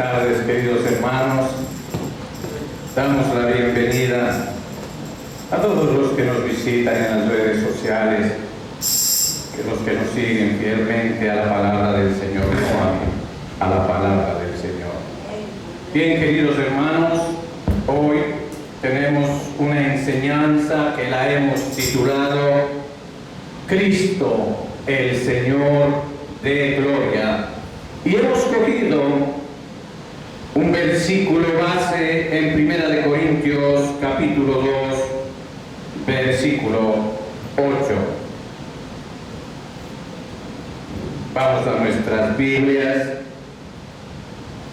tardes, queridos hermanos. Damos la bienvenida a todos los que nos visitan en las redes sociales, los que nos siguen fielmente a la palabra del Señor, a la palabra del Señor. Bien, queridos hermanos, hoy tenemos una enseñanza que la hemos titulado Cristo, el Señor de Gloria. Y hemos cogido un versículo base en 1 Corintios capítulo 2, versículo 8. Vamos a nuestras Biblias.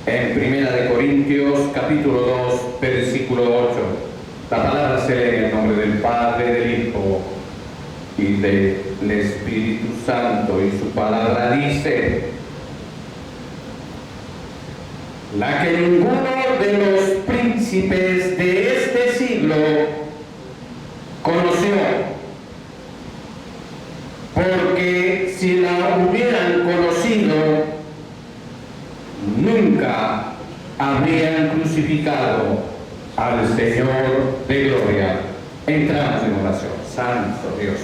En 1 Corintios capítulo 2, versículo 8. La palabra se lee en el nombre del Padre, del Hijo y del Espíritu Santo. Y su palabra dice: la que ninguno de los príncipes de este siglo conoció, porque si la hubieran conocido, nunca habrían crucificado al Señor de Gloria. Entramos en oración. Santo Dios,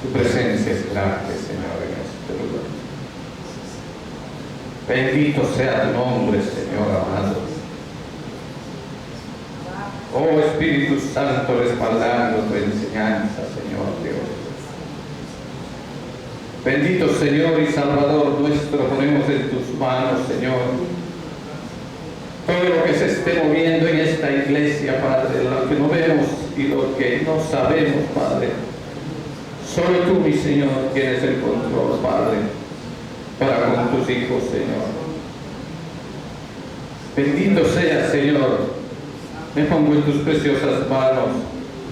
tu presencia es grande, Señor, en este lugar. Bendito sea tu nombre, Señor amado. Oh Espíritu Santo, respaldando tu enseñanza, Señor Dios. Bendito Señor y Salvador nuestro, ponemos en tus manos, Señor, todo lo que se esté moviendo en esta iglesia, Padre, lo que no vemos y lo que no sabemos, Padre. Solo tú, mi Señor, tienes el control, Padre, para con tus hijos, Señor. Bendito sea, Señor. Me pongo en tus preciosas manos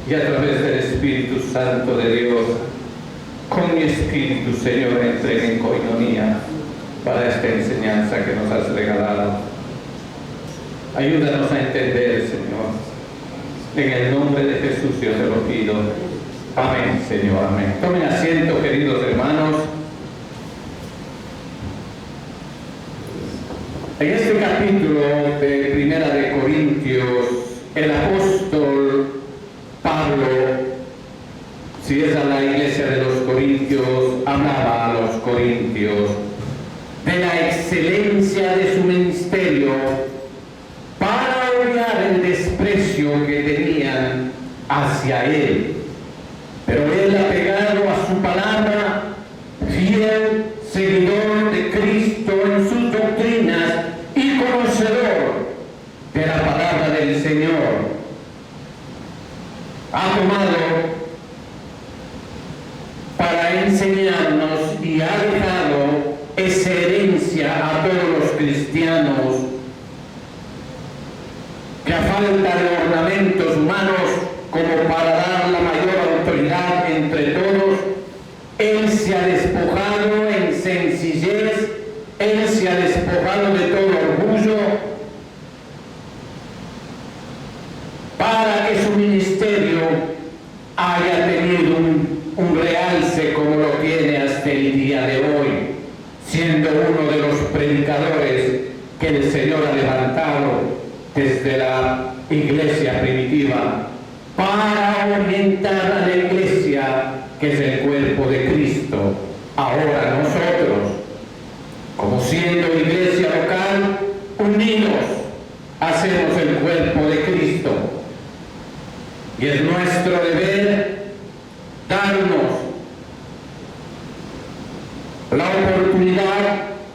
y a través del Espíritu Santo de Dios, con mi espíritu, Señor, entregue en coinonía para esta enseñanza que nos has regalado. Ayúdanos a entender, Señor. En el nombre de Jesús yo te lo pido. Amén, Señor, amén. Tomen asiento, queridos hermanos. En este capítulo de 1 Corintios, el apóstol Pablo, si es a la iglesia de los Corintios, hablaba a los corintios de la excelencia de su ministerio para obviar el desprecio que tenían hacia él. Pero él, apegado a su palabra, fiel seguidor de Cristo en sus doctrinas y conocedor de la palabra del Señor, ha tomado para enseñarnos y ha dejado esa herencia a todos los cristianos, que a falta de ornamentos humanos como para dar la mayor autoridad entre todos, él se ha despojado en sencillez, él se ha despojado de todo orgullo, para que su ministerio haya tenido un realce como lo tiene hasta el día de hoy, siendo uno de los predicadores que el Señor ha levantado desde la iglesia primitiva para orientar a la iglesia, que es el cuerpo de Cristo. Ahora nosotros, como siendo iglesia local, unidos, hacemos el cuerpo de Cristo. Y es nuestro deber darnos la oportunidad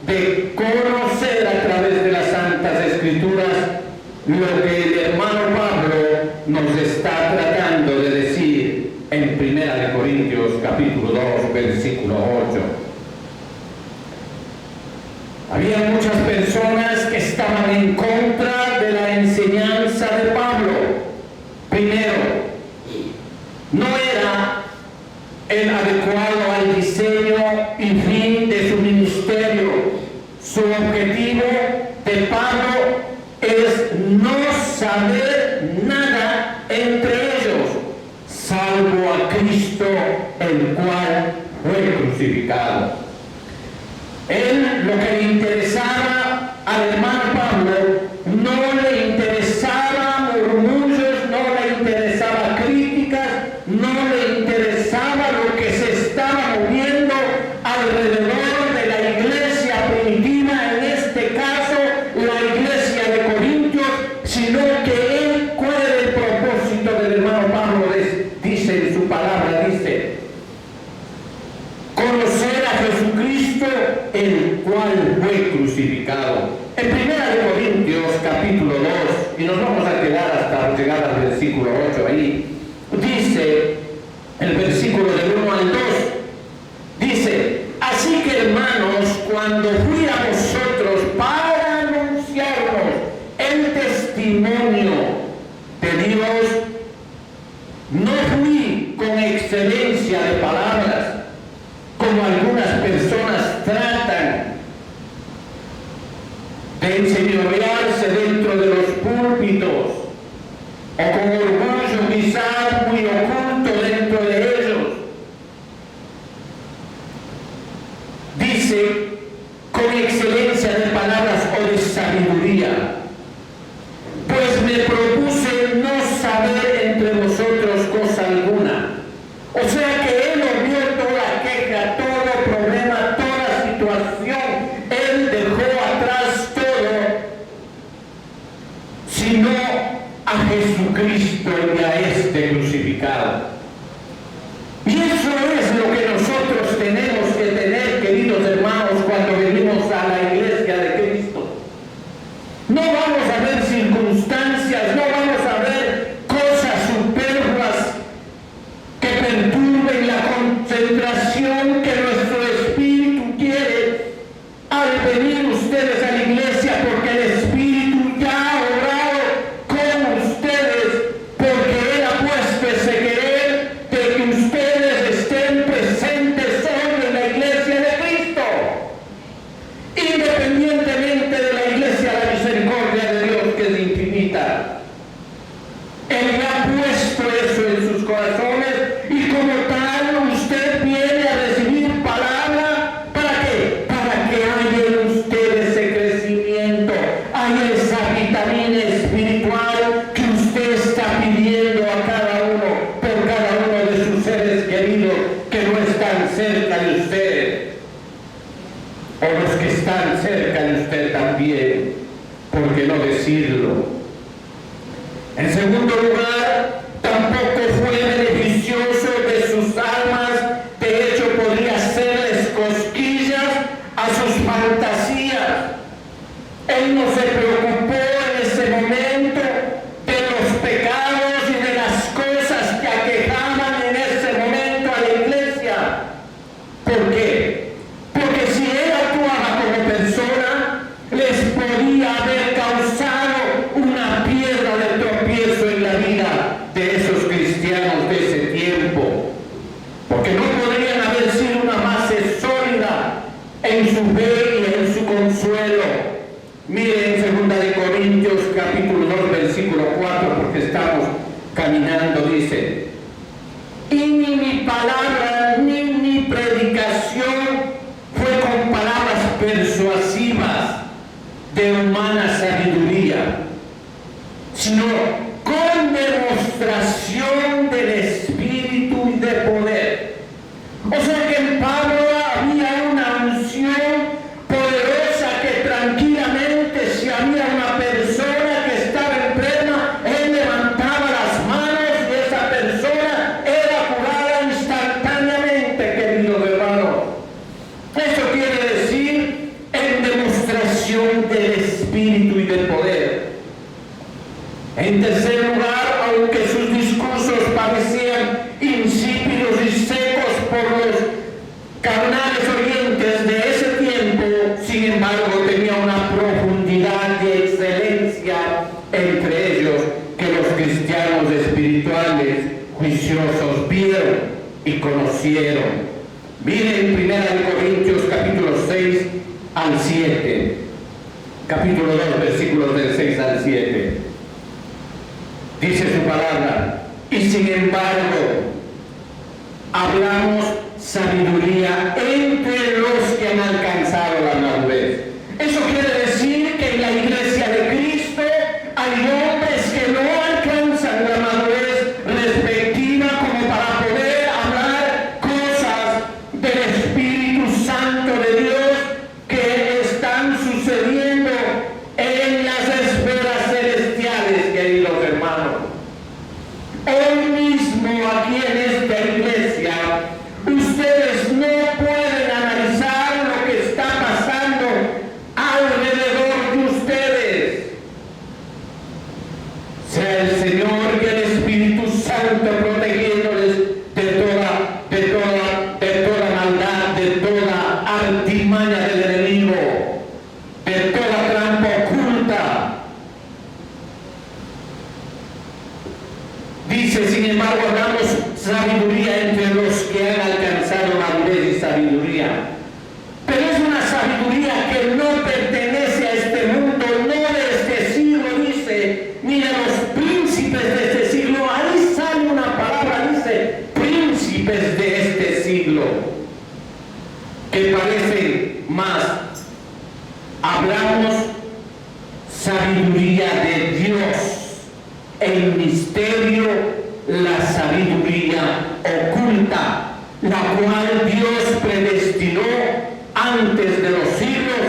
de conocer a través de las Santas Escrituras lo que el hermano Pablo nos está tratando de decir en 1 Corintios capítulo 2, versículo 8. Había muchas personas que estaban en contra de la enseñanza de Pablo. Primero, no era el adecuado al diseño y fin de su ministerio. Su objetivo de Pablo es no saber nada entre ellos, salvo a Cristo, el cual fue crucificado. Él, lo que le interesaba al hermano ahí, dice el versículo del 1 al 2, dice: así que, hermanos, cuando fui a vosotros para anunciarnos el testimonio de Dios, no fui con excelencia de palabras, como algunas personas tratan de enseñorearse dentro de los púlpitos, o con orgullo quizás muy oculto dentro de ellos. Dice, con excelencia de palabras o de sabiduría, pues me propuse no saber entre vosotros cosa alguna. O sea que él oyó toda queja, todo problema, toda situación, él dejó atrás todo, sino a Jesucristo y a este crucificado. Y eso es lo que nosotros tenemos que tener, queridos hermanos, cuando venimos a la iglesia de Cristo. No vamos a ver circunstancias, no vamos a ver cosas superfluas que perturben la concentración que nuestro espíritu quiere al venir ustedes a la iglesia, porque el Espíritu ya ha obrado con ustedes, porque Él ha puesto ese querer de que ustedes estén presentes hoy en la iglesia de Cristo. Independientemente de la iglesia, la misericordia de Dios, que es infinita, Él ya ha puesto eso en sus corazones, y como tal usted viene a recibir palabra. ¿Para qué? Para que haya en usted ese crecimiento, haya esa vitamina espiritual que usted está pidiendo a cada uno, por cada uno de sus seres queridos que no están cerca de usted, o los que están cerca de usted también, ¿por qué no decirlo? En segundo lugar, tampoco fue beneficioso de sus almas, de hecho podría hacerles cosquillas a sus fantasías. Él no se preocupó en ese momento de los pecados y de las cosas que aquejaban en ese momento a la iglesia. ¿Por qué? Porque si él actuaba como persona, les podía haber causado una piedra de tropiezo en la vida de esos cristianos de ese tiempo, porque no podrían haber sido una base sólida en su fe y en su consuelo. Miren en 2 Corintios capítulo 2 versículo 4, porque estamos caminando, dice: y ni mi palabra ni mi predicación fue con palabras persuasivas de humana sabiduría, sino con demostración del Espíritu y de poder. O sea que en Pablo había una unción poderosa que tranquilamente, si había una persona que estaba enferma, él levantaba las manos y esa persona era curada instantáneamente, queridos hermanos. Eso quiere decir en demostración del Espíritu y del poder. En tercer lugar, aunque sus discursos parecían insípidos y secos por los carnales oyentes de ese tiempo, sin embargo tenía una profundidad de excelencia entre ellos que los cristianos espirituales juiciosos vieron y conocieron. Miren 1 Corintios capítulo 6 al 7, capítulo 2 versículos del 6 al 7. Dice su palabra: y sin embargo hablamos sabiduría entre los que han alcanzado la madurez. Eso quiere decir que en la iglesia de Cristo hay hombres que no alcanzan la madurez respectiva como para poder hablar cosas del Espíritu Santo de Dios que están sucediendo en las esferas celestiales, queridos hermanos. Hoy mismo aquí en esta iglesia, ustedes no pueden analizar lo que está pasando alrededor de ustedes. Sea el Señor y el Espíritu Santo Santo, protegiéndoles de toda maldad, de toda artimaña del enemigo, de toda trampa oculta. Dice, sin embargo, hagamos sabiduría entre los que han alcanzado madurez y sabiduría. Pero es una sabiduría que no pertenece a este mundo, no de este siglo, dice, ni de los príncipes de este siglo. Ahí sale una palabra, dice, príncipes de este siglo, que parecen más. Hablamos sabiduría de Dios, el misterio, la sabiduría oculta, la cual Dios predestinó antes de los siglos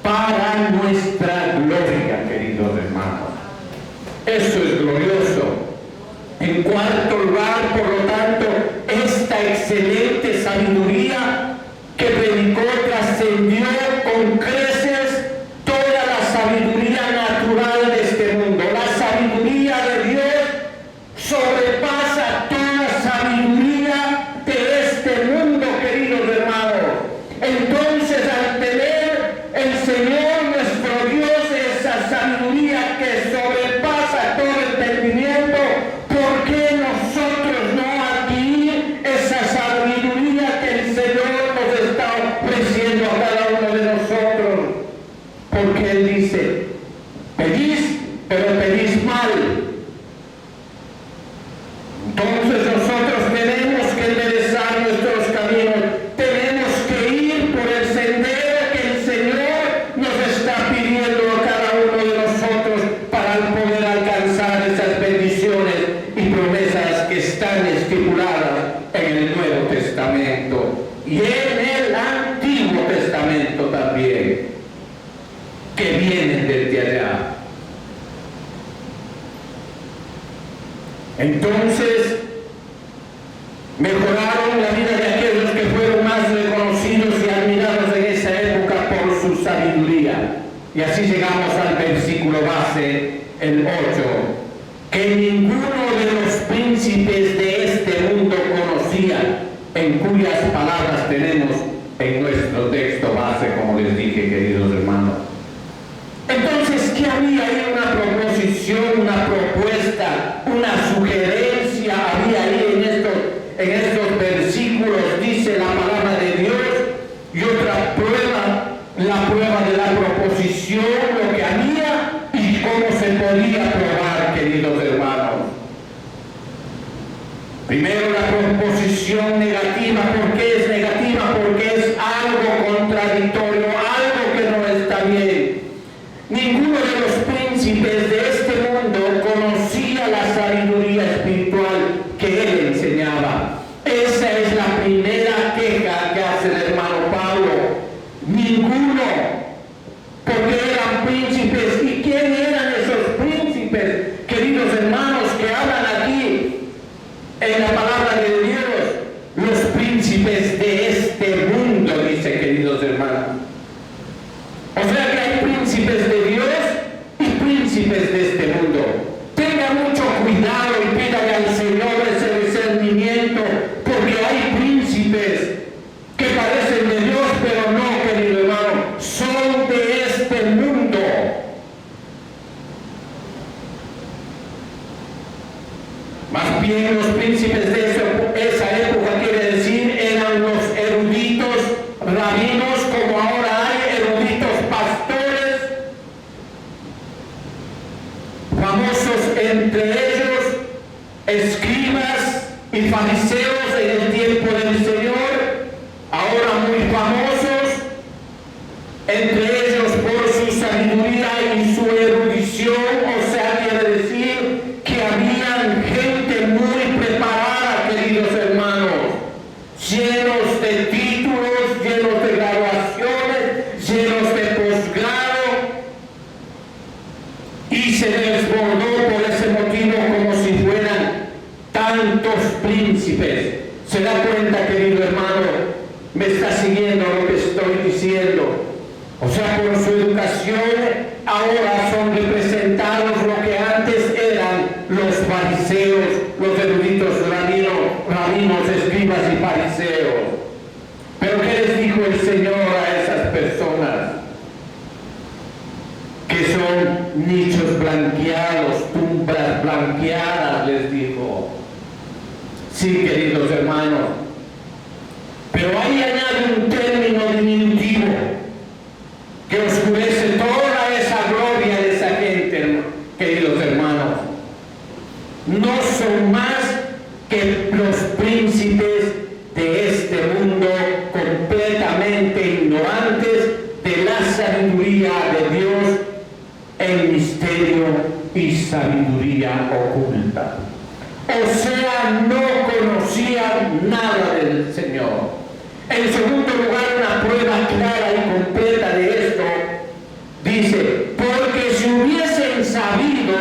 para nuestra gloria, queridos hermanos. Eso es glorioso. En cuarto lugar, por lo tanto, esta excelente sabiduría que predicó trascendió con creces toda la sabiduría natural de este mundo. La sabiduría de Dios sobrepasa toda sabiduría de este mundo, queridos hermanos. Entonces, al tener el Señor nuestro Dios esa sabiduría que sobrepasa todo entendimiento, ¿por qué nosotros no adquirir esa sabiduría que el Señor nos está ofreciendo a cada uno de nosotros? Porque Él dice, pedís, pero pedís mal. Entonces nosotros tenemos que enderezar nuestros caminos, tenemos que ir por el sendero que el Señor nos está pidiendo a cada uno de nosotros para poder alcanzar esas bendiciones y promesas que están estipuladas en el Nuevo Testamento y en el Antiguo Testamento también, que vienen desde allá. Entonces, mejoraron la vida de aquellos que fueron más reconocidos y admirados en esa época por su sabiduría. Y así llegamos al versículo base, el 8, que ninguno de los príncipes de este mundo conocía, en cuyas palabras tenemos en nuestro texto base, como les dije, queridos hermanos. Entonces, ¿qué había ahí? Una proposición, una propuesta, una sugerencia había ahí en estos versículos, dice la palabra de Dios, y otra prueba, la prueba de la proposición, lo que había y cómo se podía probar, queridos hermanos. Primero, la proposición negativa. ¿Por qué es negativa? Porque es algo contradictorio, algo que no está bien. Ninguno de los príncipes de este mundo conocía la sabiduría espiritual que él enseñaba. Esa es la primera queja que hace el hermano Pablo. Ninguno, porque eran príncipes. ¿Y quién eran esos príncipes, queridos hermanos, que hablan aquí en la palabra de Dios? Los príncipes de este mundo, dice, queridos hermanos. O sea que hay príncipes de Dios y príncipes de este mundo. Tenga mucho cuidado y pídale al Señor ese discernimiento, porque hay príncipes que parecen de Dios, pero no, querido hermano, son de este mundo. Más bien los príncipes de esa época, quiere decir, eran los eruditos rabinos, como ahora hay eruditos pastores, famosos entre ellos, escribas y fariseos en el tiempo del Señor, ahora muy famosos, entre ellos por su sabiduría y su erudición. O sea, quiere decir que habían gente muy preparada, queridos hermanos, llenos de títulos, llenos de graduaciones, llenos de posgrado, y se desbordó por ese motivo como si fueran tantos príncipes. ¿Se da cuenta, querido hermano? ¿Me está siguiendo lo que estoy diciendo? O sea, por su educación ahora son representados lo que antes eran los fariseos, los eruditos blanqueados, tumbas blanqueadas, les dijo. Sí, queridos hermanos, pero ahí añade un término diminutivo que oscurece toda esa gloria de esa gente, queridos hermanos. No son más que los príncipes de este mundo, completamente ignorantes de la sabiduría de Dios, el misterio y sabiduría oculta. O sea, no conocían nada del Señor. En segundo lugar, una prueba clara y completa de esto, dice, porque si hubiesen sabido,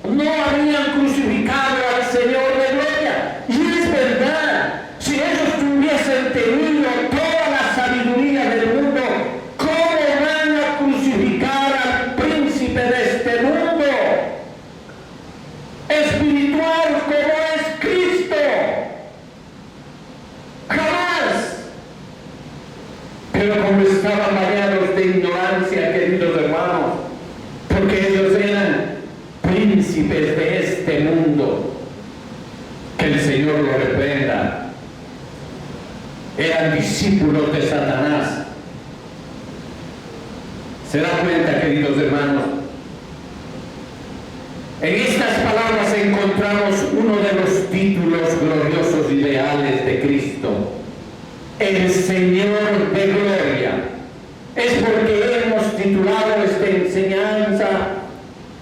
no habrían crucificado al Señor de gloria. Y es verdad, si ellos hubiesen tenido toda la sabiduría del mundo, ¿cómo van a crucificar al príncipe de este mundo espiritual como es Cristo? Jamás. Pero como estaban bañados de ignorancia, queridos hermanos, porque ellos eran príncipes de este mundo, que el Señor lo reprenda, eran discípulos de Satanás. ¿Se da cuenta, queridos hermanos? En estas palabras encontramos uno de los títulos gloriosos y leales de Cristo, el Señor de gloria. Es porque hemos titulado esta enseñanza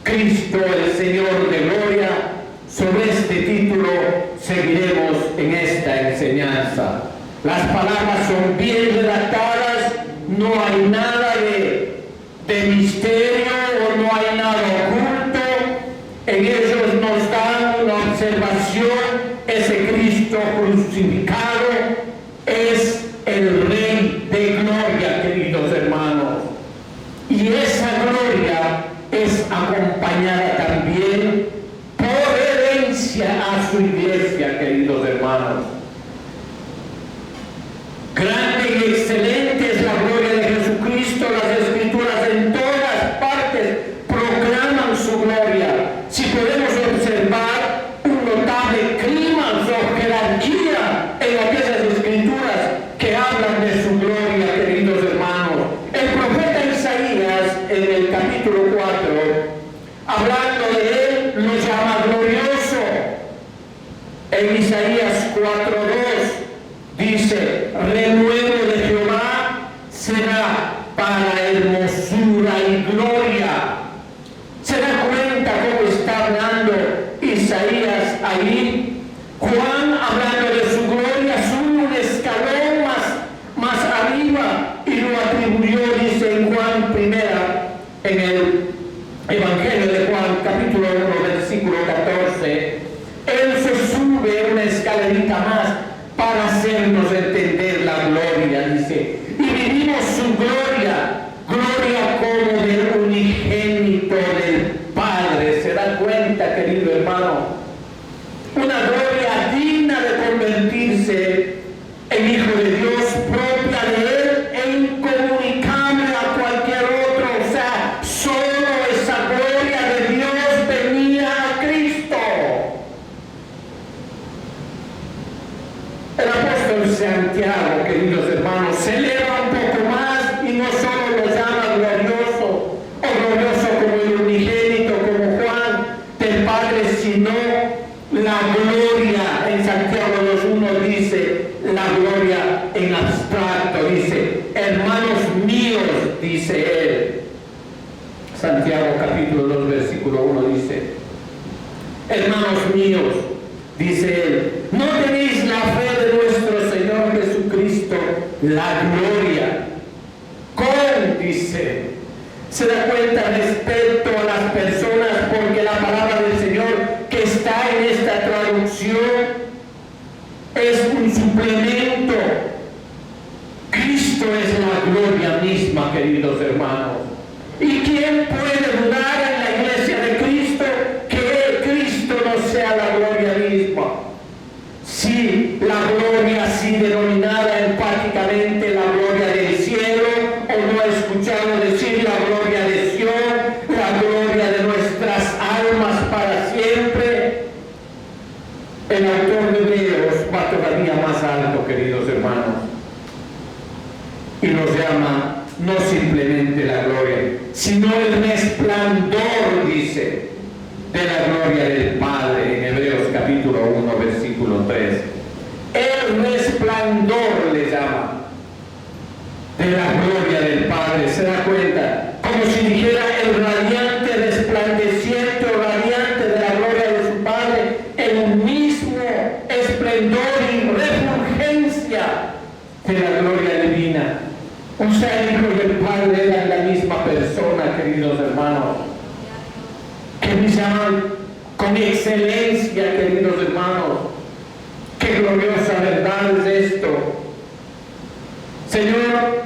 Cristo el Señor de gloria. Sobre este título seguiremos en esta enseñanza. Las palabras son bien redactadas, no hay nada de misterio o no hay nada oculto. En ellos nos dan una observación: ese Cristo crucificado es el Rey de gloria, queridos hermanos. Y esa gloria es acompañada también por herencia a su iglesia, queridos hermanos. Grande y excelente es la gloria de Jesucristo. Las Escrituras en todas partes proclaman su gloria. Si podemos observar un notable clímax o jerarquía en aquellas Escrituras que hablan de su gloria, queridos hermanos. El profeta Isaías, en el capítulo 4, hablando de él, lo llama glorioso. En Isaías 4:2 dice: renuevo de Jehová será para hermosura y gloria. ¿Se da cuenta cómo está hablando Isaías ahí? Juan, hablando de su gloria, sube un escalón más arriba y lo atribuyó, dice en Juan primera, en el Evangelio de Juan, capítulo 1, versículo 14. Él se sube una escalerita más para hacernos entender la gloria, dice, y vivimos su gloria, gloria como del unigénito del Padre. ¿Se da cuenta, querido hermano? Una gloria digna de convertirse en Hijo de Dios, propia de Él e incomunicable a cualquier otro. O sea, solo esa gloria de Dios venía a Cristo. El apóstol Santiago, queridos hermanos, se eleva un poco más y no solo lo llama glorioso o glorioso como el unigénito, como Juan, del Padre, sino la gloria. En Santiago 2:1 dice la gloria en abstracto, dice hermanos míos, dice él. Santiago capítulo 2 versículo 1 dice: hermanos míos, dice él, ¿no tenéis la fe de nuestro Señor Jesucristo, la gloria? Con, dice, se da cuenta respecto a las personas, porque la palabra del Señor que está en esta traducción es un suplemento. Cristo es la gloria misma, queridos hermanos. ¿Y quién puede dudar en la iglesia de Cristo que Cristo no sea la gloria misma? Sí, la gloria así denominada enfáticamente la gloria del cielo, o no he escuchado decir la gloria de Sion, la gloria de nuestra el autor de Hebreos va todavía más alto, queridos hermanos, y nos llama no simplemente la gloria, sino el resplandor, dice, de la gloria del Padre, en Hebreos capítulo 1, versículo 3. El resplandor le llama de la gloria del Padre. ¿Se da cuenta? Como si dijera el radiante, resplandeciente o radiante de la gloria de su Padre, el mismo esplendor y refulgencia de la gloria divina. O sea, el Hijo y el Padre eran la misma persona, queridos hermanos, que brillaban con excelencia, queridos hermanos. Qué gloriosa verdad es esto. Señor,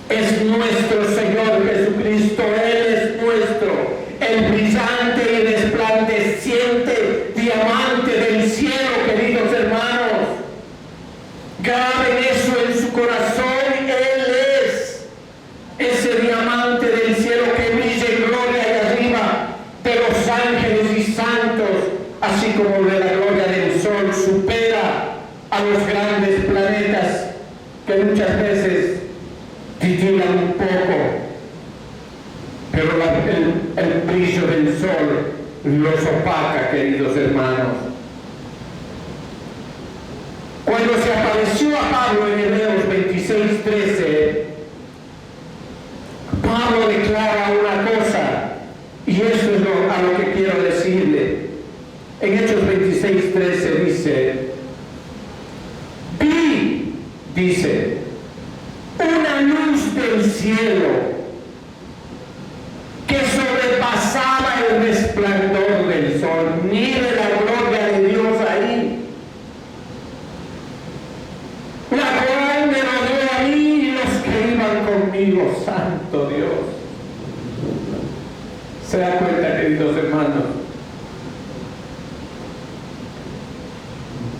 es nuestro Señor Jesucristo, Él es nuestro, el brillante y resplandeciente diamante del cielo, queridos hermanos. Graben eso en su corazón, Él es ese diamante del cielo que brilla en gloria y arriba de los ángeles y santos, así como de la gloria del sol supera a los grandes planetas que muchas veces titulan un poco, pero el brillo del sol los opaca, queridos hermanos. Cuando se apareció a Pablo en Hebreos 26:13, Pablo declara una cosa, y eso es a lo que quiero decirle. En Hechos 26:13 dice, vi, dice, una luz del cielo que sobrepasaba el resplandor del sol. Mire la gloria de Dios ahí, la cual me rodeó a mí y los que iban conmigo. Santo Dios. ¿Se da cuenta, queridos hermanos?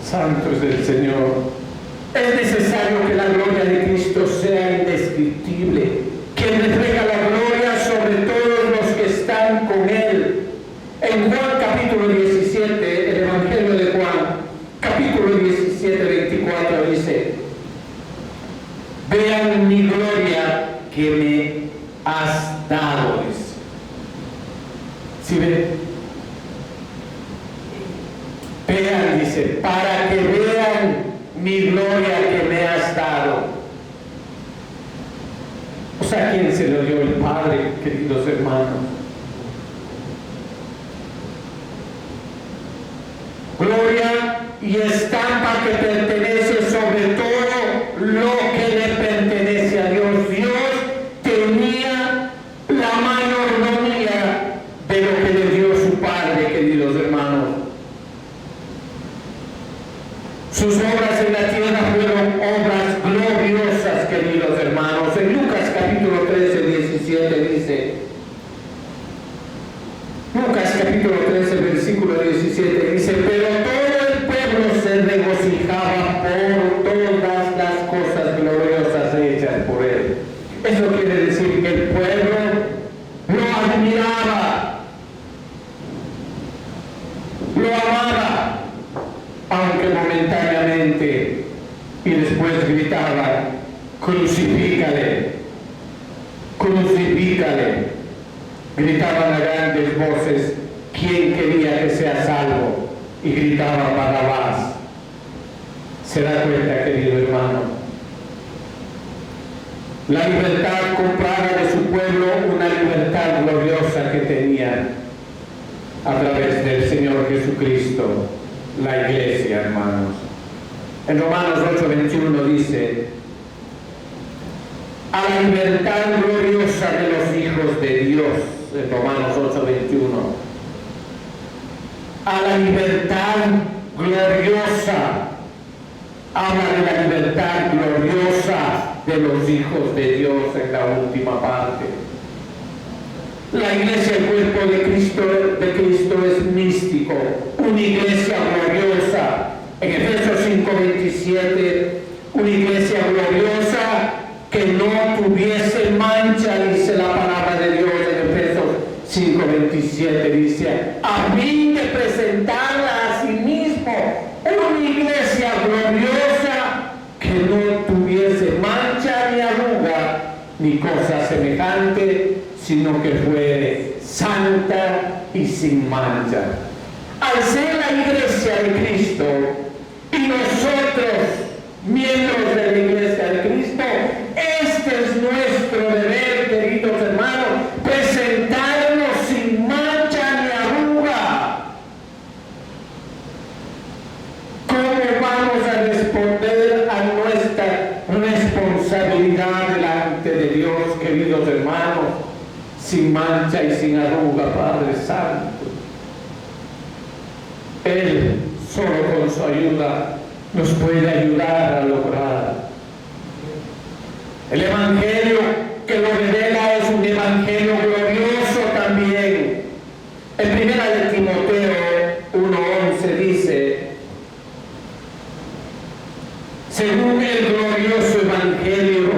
Santo es el Señor. Es necesario que la gloria de Cristo sea indescriptible, que refleja la gloria sobre todos los que están con Él. En Juan capítulo 17, el Evangelio de Juan, capítulo 17, 24 dice, vean mi gloria que me has dado. ¿Sí ven? Vean, dice, para que vean mi gloria que me has dado. O sea, ¿quién se lo dio? El Padre, queridos hermanos. Gloria y estampa que pertenece sobre todo lo que le pertenece a Dios. Dios tenía la mayordomía de lo que le dio su Padre, queridos hermanos. Sus obras en la tierra fueron obras gloriosas, queridos hermanos. En Lucas capítulo 13, 17 dice, Lucas capítulo 13, versículo 17 dice, pero todo el pueblo se regocijaba por todas las cosas gloriosas hechas por él. Eso quiere decir que el pueblo lo admiraba, lo amaba, aunque momentáneamente, y después gritaban, crucifícale, crucifícale. Gritaban a grandes voces, ¿quién quería que sea salvo? Y gritaban Barrabás. ¿Se da cuenta, querido hermano? La libertad comprada de su pueblo, una libertad gloriosa que tenía a través del Señor Jesucristo, la iglesia, hermanos. En Romanos 8:21 dice, a la libertad gloriosa de los hijos de Dios, en Romanos 8:21, a la libertad gloriosa, habla de la libertad gloriosa de los hijos de Dios en la última parte. La iglesia, el cuerpo de Cristo es místico, una iglesia gloriosa. En Efesios 5:27, una iglesia gloriosa que no tuviese mancha, dice la palabra de Dios en Efesios 5:27, dice, a fin de presentarla a sí mismo ni cosa semejante, sino que fue santa y sin mancha. Al ser la iglesia de Cristo y nosotros, miembros de la iglesia de Cristo, este es nuestro deber, queridos hermanos, presentarnos sin mancha ni arruga. ¿Cómo vamos a responder a nuestra responsabilidad delante de Dios, queridos hermanos? Sin mancha y sin arruga, Padre Santo. Él, solo con su ayuda, nos puede ayudar a lograr. El Evangelio que lo revela es un Evangelio glorioso también. En 1 de Timoteo 1:11 dice: según el glorioso Evangelio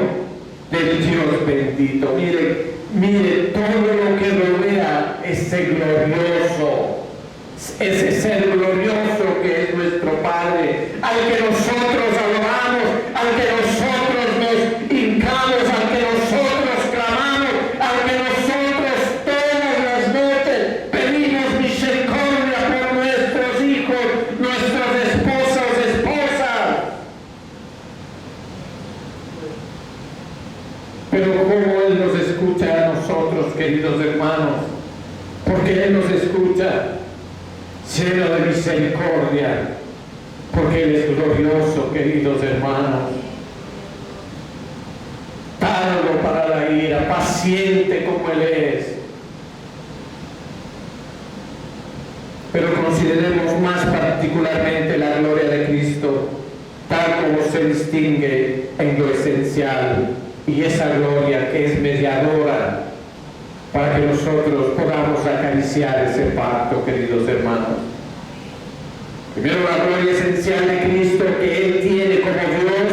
del Dios bendito. Mire todo lo que rodea ese glorioso, ese ser glorioso que es nuestro Padre, al que nosotros adoramos, al que nosotros nos hincamos, al que nosotros clamamos, al que nosotros todas las noches pedimos misericordia por nuestros hijos, nuestras esposas, Pero como Él nos escucha a nosotros, queridos hermanos, porque Él nos escucha lleno de misericordia, porque Él es glorioso, queridos hermanos, tardo para la ira, paciente como Él es. Pero consideremos más particularmente la gloria de Cristo, tal como se distingue en lo esencial, y esa gloria que es mediadora para que nosotros podamos acariciar ese pacto, queridos hermanos. Primero, la gloria esencial de Cristo que Él tiene como Dios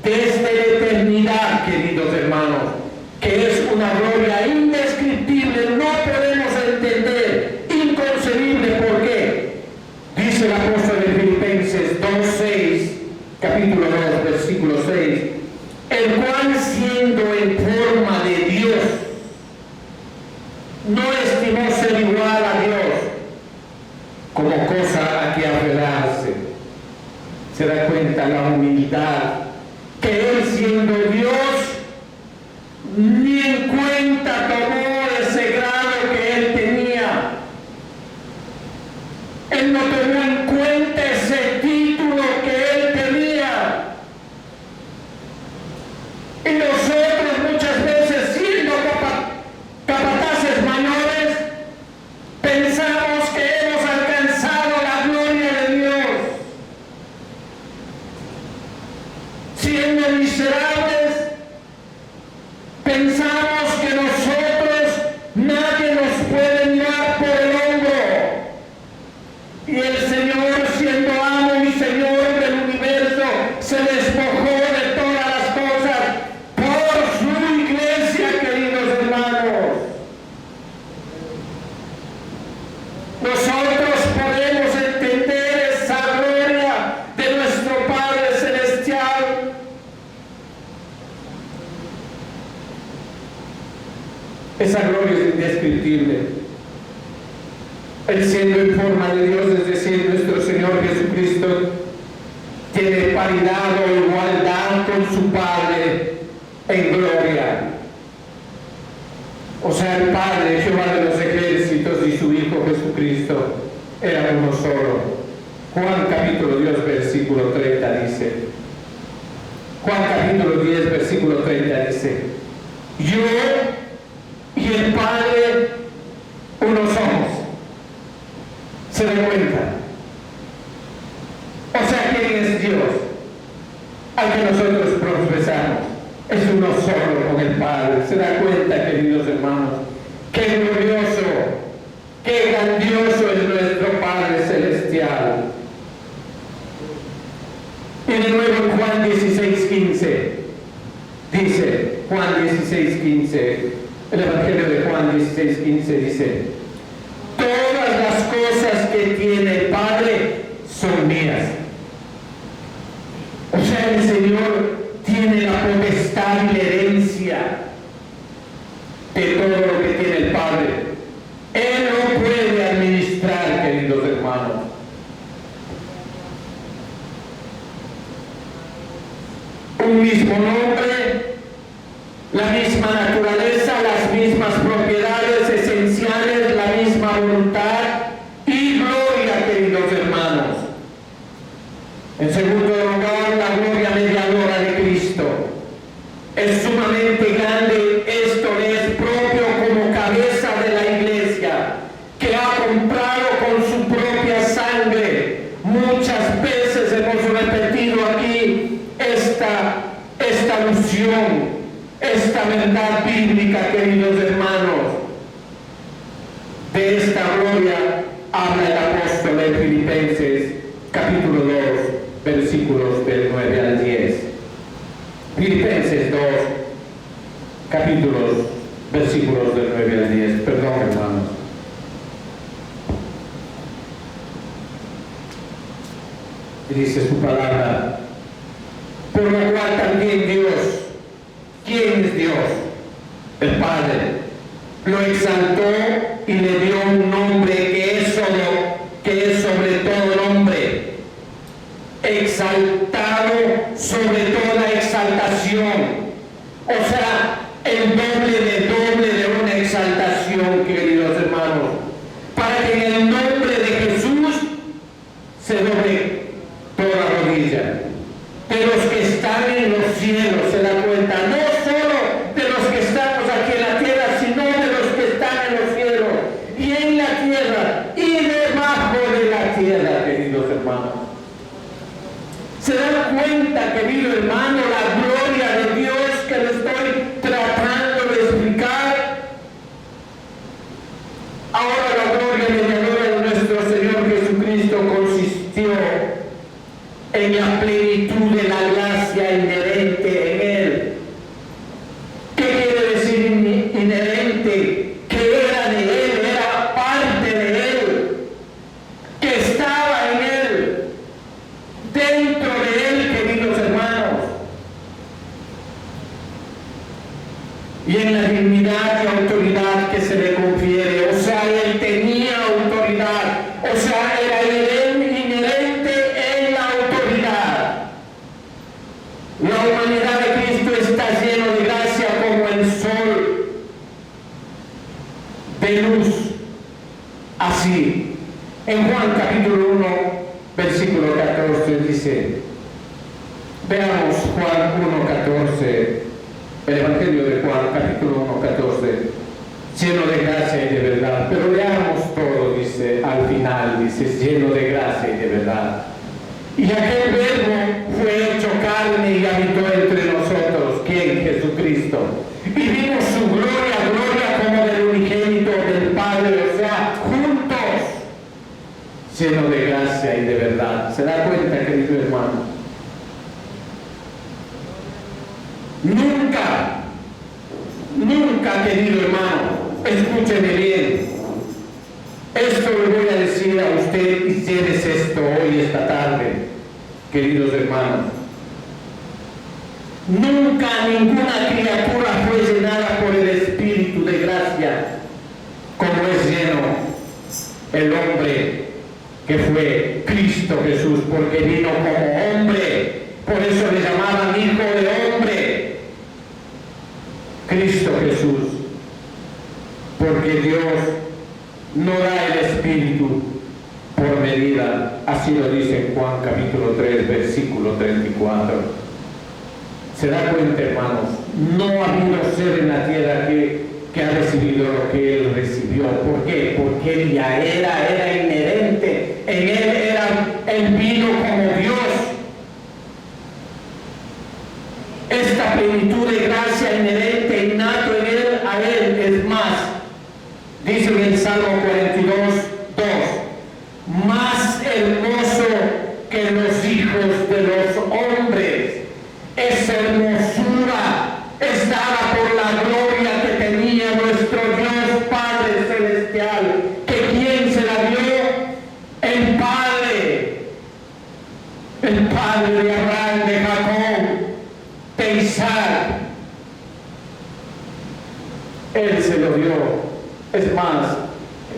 desde la eternidad, queridos hermanos, que es una gloria indescriptible, no podemos entender, inconcebible. ¿Por qué? Dice el apóstol de Filipenses 2:6, capítulo 2, versículo 6, el cual siendo en forma de Dios, no estimó ser igual a Dios como cosa a que aferrarse. Se da cuenta la humildad, que Él siendo Dios, ni en cuenta tomó ese grado que Él tenía. Él no tomó en cuenta ese título que Él tenía. Y nosotros muchas veces, siendo capataces mayores, pensamos que hemos alcanzado la gloria de Dios. Siendo miserables, pensamos que nosotros, nadie nos puede mirar por el hombro. Y el Señor, siendo amo y Señor del universo, se despojó de todas las cosas por su iglesia, queridos hermanos. Nosotros podemos entender esa gloria de nuestro Padre Celestial. Esa gloria es indescriptible. Él siendo en forma de Dios, es decir, nuestro Señor Jesucristo, tiene paridad o igualdad con su Padre en gloria. O sea, el Padre, Jehová de los ejércitos, y su Hijo Jesucristo eran uno solo. Juan capítulo 10, versículo 30 dice, Juan capítulo 10, versículo 30 dice, yo y el Padre uno somos. ¿Se dan cuenta? O sea, ¿quién es Dios? Al que nosotros profesamos. Es uno solo con el Padre. ¿Se da cuenta, queridos hermanos? ¡Qué glorioso, qué grandioso es nuestro Padre Celestial! Y de nuevo en Juan 16:15 dice, Juan 16:15, el Evangelio de Juan 16:15 dice, todas las cosas que tiene el Padre son mías. O sea, el Señor tiene la potestad y la herencia un mismo nombre, la misma naturaleza, las mismas propiedades esenciales, la misma voluntad y gloria, queridos hermanos. En segundo lugar, la gloria mediadora de Cristo. Es sumamente grande, esto le es propio como cabeza de la iglesia, que ha comprado con su propia sangre. Muchas veces hemos repetido aquí esta alusión, esta verdad bíblica, queridos hermanos. De esta gloria habla el apóstol en Filipenses capítulo 2, versículos del 9 al 10. Filipenses 2, versículos del 9 al 10. Perdón, hermanos. Dice su palabra: por lo cual también Dios, ¿quién es Dios? El Padre, lo exaltó y le dio un nombre que es sobre todo nombre, exaltado sobre toda exaltación. O sea, el doble de una exaltación, queridos hermanos, para que en el nombre de Jesús se doble toda rodilla, de los que están en los cielos, se da cuenta, no solo de los que estamos aquí en la tierra, sino de los que están en los cielos, y en la tierra, y debajo de la tierra, queridos hermanos. Se dan cuenta, querido hermano, la gloria de Dios que le estoy tratando de explicar. Ahora la gloria mediadora de nuestro Señor Jesucristo consistió en la plenitud de la gracia inherente en Él. ¿Qué quiere decir inherente? Que era de Él, era parte de Él, que estaba en Él, dentro de Él, queridos hermanos. Y en la dignidad y autoridad que se le confiere, o sea, Él tenía autoridad, o sea, era inherente en la autoridad. La humanidad de Cristo está lleno de gracia como el sol de luz. Así, en Juan capítulo 1, versículo 14 dice, veamos Juan 1:14, el Evangelio de Juan capítulo 1:14, lleno de gracia y de verdad. Pero leamos todo, dice, al final, dice, lleno de gracia y de verdad. Y aquel verbo fue hecho carne y habitó entre nosotros, ¿quién? Jesucristo. Y vimos su gloria, gloria como del unigénito del Padre, o sea, juntos, lleno de gracia y de verdad. ¿Se da cuenta, querido hermano? Nunca, querido hermano, escúcheme bien. Esto le voy a decir a usted y llévese esto hoy, esta tarde, queridos hermanos. Nunca ninguna criatura fue llenada por el Espíritu de gracia como es lleno el hombre que fue Cristo Jesús, porque vino como hombre, por eso le llamaban hijo de hombre, Cristo Jesús, porque Dios no da el Espíritu por medida, así lo dice en Juan capítulo 3, versículo 34. ¿Se da cuenta, hermanos? No ha habido ser en la tierra que ha recibido lo que Él recibió. ¿Por qué? Porque Él ya era inherente, en Él vino como Dios. Esta plenitud de gracia inherente, innato en Él, a Él es más. Dice en el Salmo 42, 2, más hermoso que los hijos de los hombres. Esa hermosura es dada por la gloria que tenía nuestro Dios Padre Celestial. ¿Que quién se la dio? El Padre de Abraham, de Jacob, de Isaac. Él se lo dio. Es más,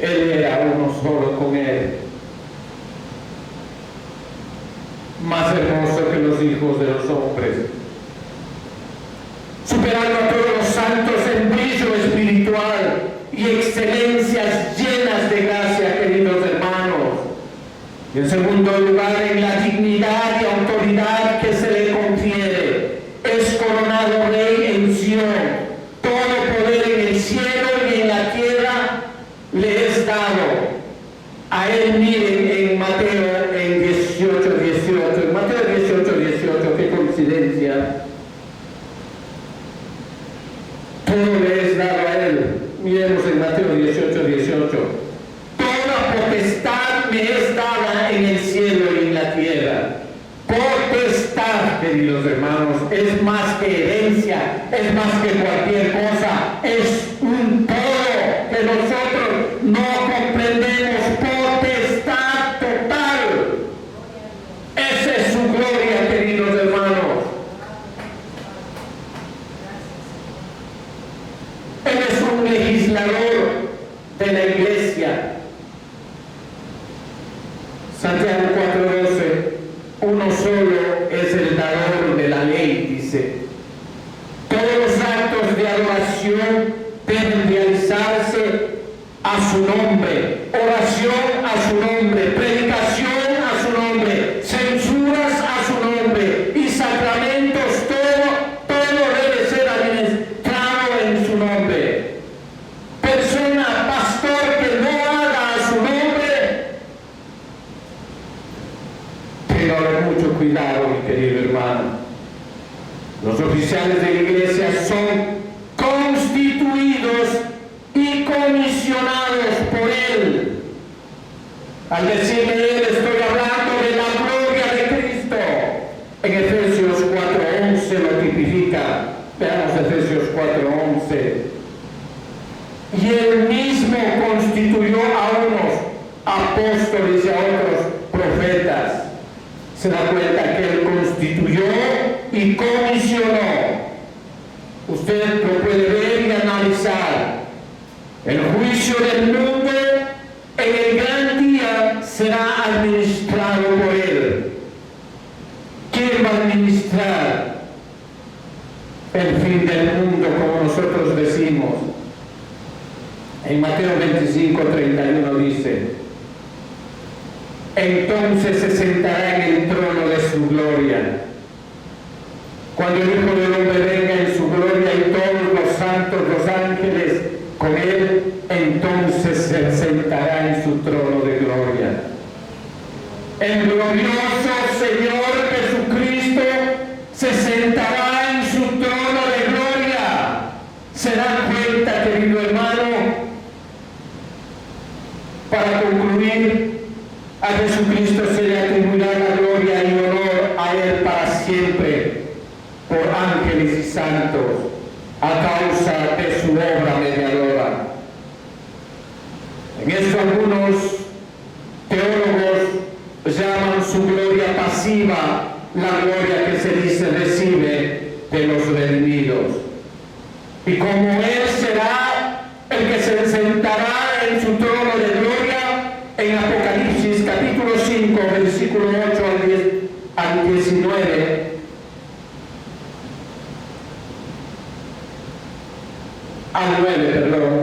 Él era uno solo con Él. Más hermoso que los hijos de los hombres. esperando a todos los santos en brillo espiritual y excelencias llenas de gracia, queridos hermanos. Y en segundo lugar, en la dignidad y autoridad que se le confiere. Es coronado rey en Sion. Todo poder en el cielo y en la tierra le es dado. A él miren en Mateo en 18:18. En Mateo 18:18, qué coincidencia. Todo le es dado a él. Miremos en Mateo 18:18. Toda potestad me es dada en el cielo y en la tierra. Potestad, queridos hermanos, es más que herencia, es más que cualquier cosa, es un todo que nosotros no comprendemos. Potestad total. Esa es su gloria, queridos hermanos. Él es un legislador de la iglesia. Santiago 4:12, uno solo es el dador de la ley, dice. Todos los actos de adoración deben realizarse a su nombre, oración a su nombre, predicación a su nombre, censuras a su nombre y sacramentos, todo debe ser administrado en su nombre. Persona, pastor que no haga a su nombre, tenga mucho cuidado, mi querido hermano. Los oficiales de la iglesia son constituidos y comisionados por él. Al decirle él, estoy hablando de la gloria de Cristo. En Efesios 4:11 lo tipifica. Veamos Efesios 4:11. Y él mismo constituyó a unos apóstoles y a otros profetas. Se da cuenta que él constituyó y comisionó. Usted lo puede ver y analizar. El juicio del mundo en el gran día será administrado por él. ¿Quién va a administrar el fin del mundo, como nosotros decimos? En Mateo 25:31 dice: entonces se sentará en el trono de su gloria. Cuando el Hijo del Hombre venga en su gloria y todos los santos, los ángeles con él, entonces se sentará en su trono de gloria. El glorioso Señor Jesucristo se sentará en su trono de gloria. ¿Se dan cuenta, querido hermano? Para concluir, a Jesucristo se le atribuirá la gloria y honor a él para siempre, por ángeles y santos, a causa de su obra mediadora. En esto algunos teólogos llaman su gloria pasiva la gloria que se dice recibe de los redimidos. Y como él será el que se sentará en su trono de gloria, en Apocalipsis capítulo 5, versículo 8 al 19, al 9, perdón.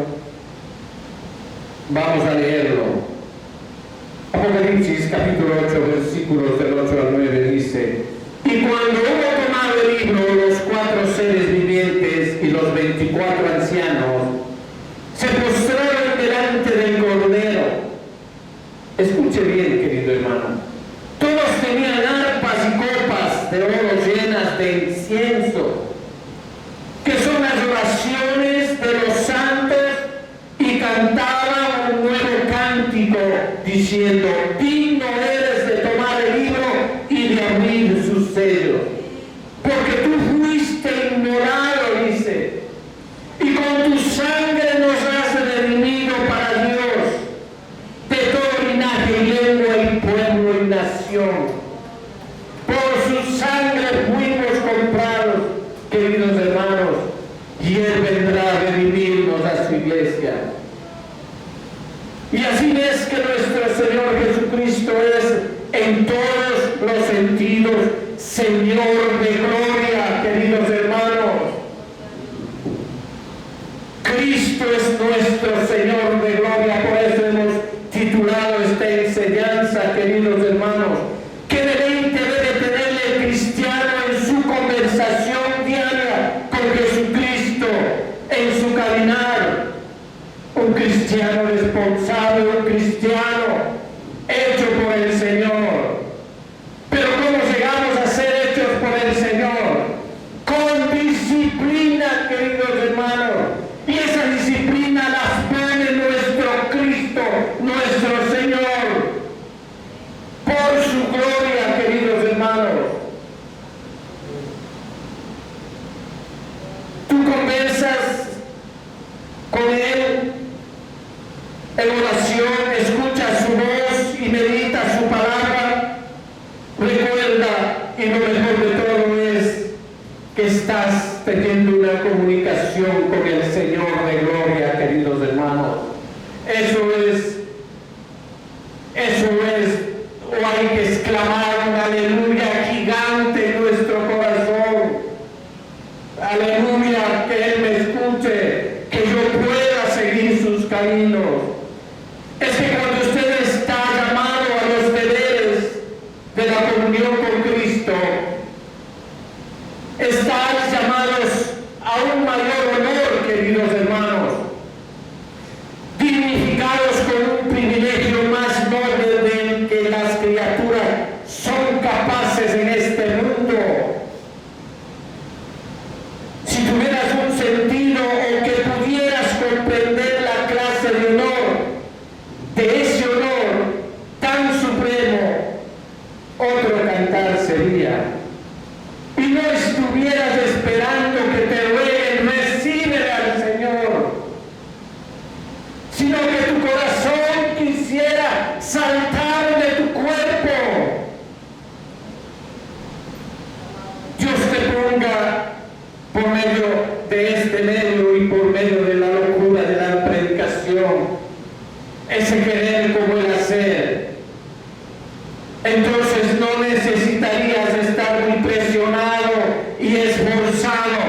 Vamos a leerlo. Apocalipsis capítulo 8, versículos del 8 al 9 dice: y cuando hubo tomado el libro, los 4 seres vivientes y los 24 ancianos se postraron delante del Cordero. Escuche bien, querido hermano. Todos tenían arpas y copas de oro llenas de incienso, que son las oraciones de los santos, y cantaban un nuevo cántico diciendo: digno eres de tomar el libro y de abrir sus sellos, porque tú fuiste inmolado, dice, y con tu sangre nos has redimido para Dios de todo linaje y lengua y pueblo y nación. Por su sangre fuimos comprados, queridos hermanos, y él vendrá a redimirnos a su iglesia. Y así es que nuestro Señor Jesucristo es en todos los sentidos Señor de gloria, queridos hermanos. cristiano responsable, un cristiano hecho por el Señor. Pero ¿cómo llegamos a ser hechos por el Señor? Con disciplina, queridos hermanos. Y esa disciplina la pone nuestro Cristo, nuestro Señor. Por su gloria, queridos hermanos. Tú conversas con Él en oración, escuchas su voz y meditas su palabra. Recuerda, y lo mejor de todo es que estás teniendo una comunicación con el Señor de gloria, queridos hermanos. Eso es, o hay que exclamar un aleluya gigante en nuestro corazón. Aleluya, que Él me escuche, que yo pueda seguir sus caminos. Es que cuando usted está llamado a los deberes de la comunión con Cristo, estáis llamados a un mayor honor, queridos hermanos, dignificados con un privilegio más noble del que las criaturas son capaces en este mundo. Si tuvieras un sentido o que pudieras comprender la clase de honor, de ese honor tan supremo, otro cantar sería. Y no estuvieras esperando que te rueguen, recibe al Señor, sino que tu corazón quisiera saltar de tu cuerpo. Dios te ponga por medio de este medio y por medio de la locura de la predicación, ese querer como el hacer. Entonces no necesitarías estar muy presionado y esforzado,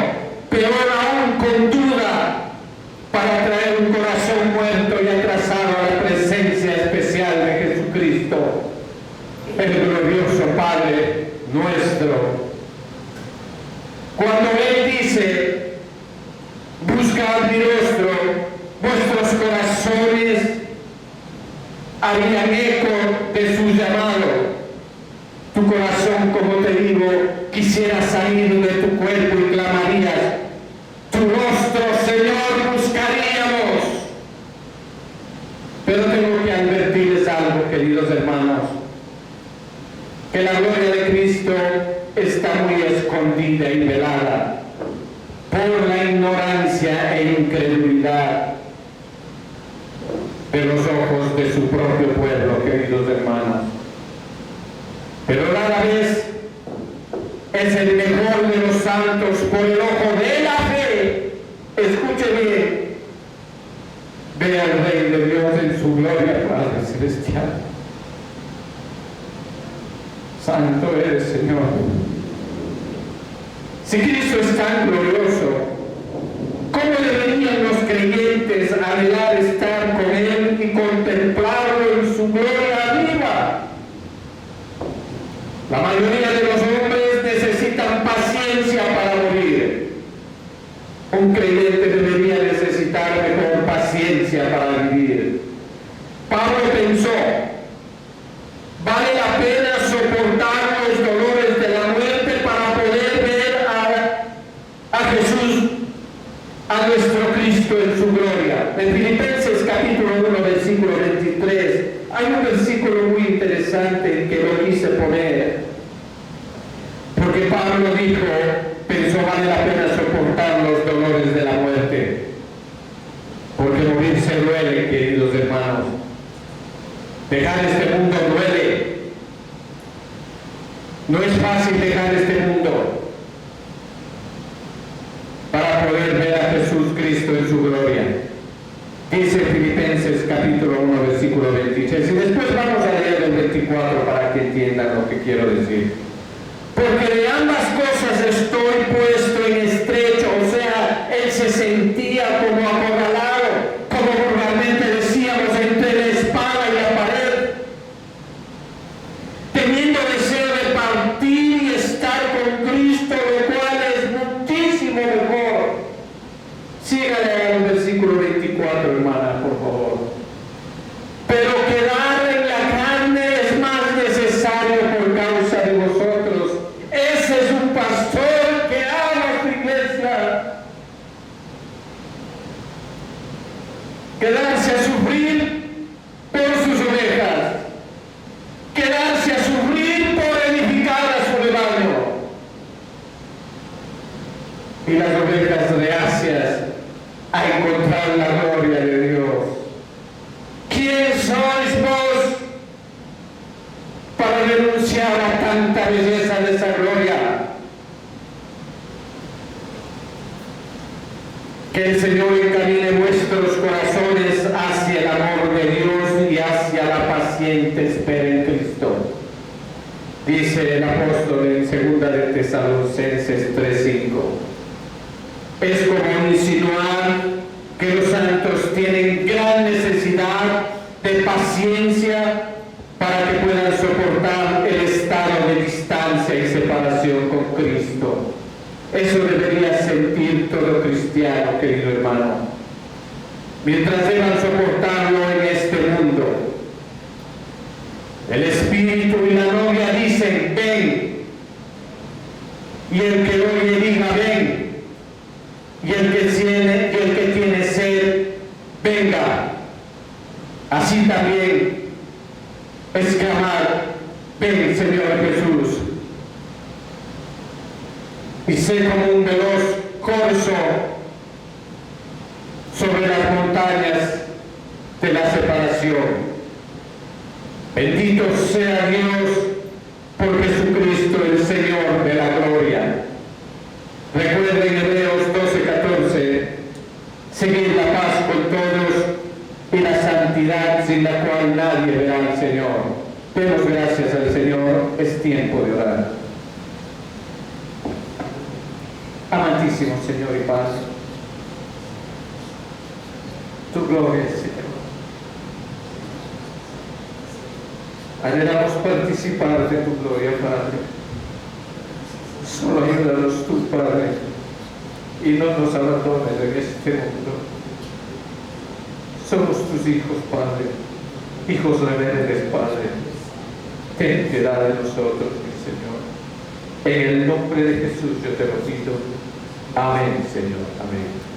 peor aún con duda, para traer un corazón muerto y atrasado a la presencia especial de Jesucristo, el glorioso Padre nuestro. Cuando Él dice, buscad mi rostro, vuestros corazones harían eco de su llamado. Tu corazón, como te digo, quisiera salir de tu cuerpo y clamarías, tu rostro, Señor, buscaríamos. Pero tengo que advertirles algo, queridos hermanos, que la gloria de Cristo está muy escondida y velada por la ignorancia e incredulidad de los ojos de su propio pueblo, queridos hermanos. Pero rara vez es el mejor de los santos por el ojo de la fe. Escuche bien, ve al Rey de Dios en su gloria, Padre Celestial. Santo eres, Señor. Si Cristo es tan glorioso, ¿cómo deberían los creyentes anhelar estar con Él y contemplarlo en su gloria viva? La mayoría de los hombres necesitan paciencia para morir. Un creyente debería necesitar mejor paciencia para vivir. Pablo pensó, vale la pena soportar los dolores de la muerte para poder ver a Jesús, a nuestro Cristo en su gloria. En Filipenses capítulo 1, versículo 23, hay un versículo muy interesante que lo quise poner, porque Pablo pensó vale la pena soportar los dolores de la muerte, porque morir se duele, queridos hermanos. Dejar este mundo duele. No es fácil dejar este mundo para poder ver a Jesús Cristo en su gloria. Dice Filipenses capítulo 1, versículo 26. Y después vamos a leer el 24 para que entiendan lo que quiero decir. Porque de ambas cosas estoy puesto en estrecho. O sea, él se sentía como acorralado, como vulgarmente decíamos, entre la espada y la pared, teniendo deseo de partir y estar con Cristo, lo cual es muchísimo mejor. Sígale al versículo 24, hermana, por favor. y las ovejas reacias a encontrar la gloria de Dios. ¿Quién sois vos para renunciar a tanta belleza de esa gloria? Que el Señor encamine vuestros corazones hacia el amor de Dios y hacia la paciente espera en Cristo. Dice el apóstol en 2 de Tesalonicenses 3:5. Es como insinuar que los santos tienen gran necesidad de paciencia para que puedan soportar el estado de distancia y separación con Cristo. Eso debería sentir todo cristiano, querido hermano. Mientras deban soportarlo en este mundo, el Espíritu y la novia dicen, ven. Y el que oye diga, ven. Y el que tiene sed, venga. Así también exclamar, ven, Señor Jesús. Y sé como un veloz corzo sobre las montañas de la separación. Bendito sea Dios por Jesucristo, el Señor de la gloria. Recuerden Hebreos 12:14, seguid la paz con todos y la santidad sin la cual nadie verá al Señor. Demos gracias al Señor, es tiempo de orar. Amantísimo Señor y paz, tu gloria, Señor. Anhelamos participar de tu gloria, Padre. Solo ayúdanos tú, Padre, y no nos abandones en este mundo. Somos tus hijos, Padre, hijos rebeldes, Padre. Ten piedad de nosotros, mi Señor. En el nombre de Jesús yo te lo pido. Amén, Señor. Amén.